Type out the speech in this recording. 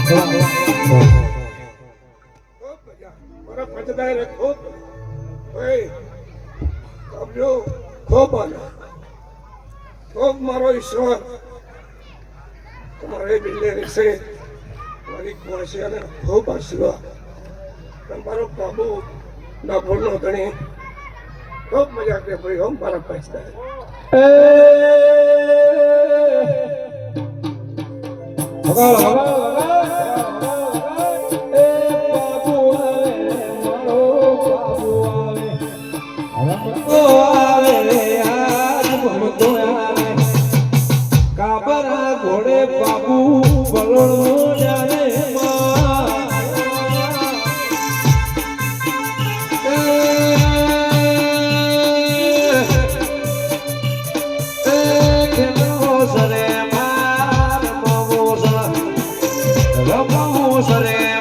મારા પંચદાય ખૂબ કબજો ખૂબ ખૂબ મારો ઈશ્વર તમારે બિલ્લે વિશે મારી ખુશી અને ખૂબ આશીર્વાદ તમારો બાબુ ના ભૂલનો ગણી ખૂબ મજા કરે ભાઈ હમ મારા પંચદાય કાબરા ઘોડે બાબુ બલણો જાને સરે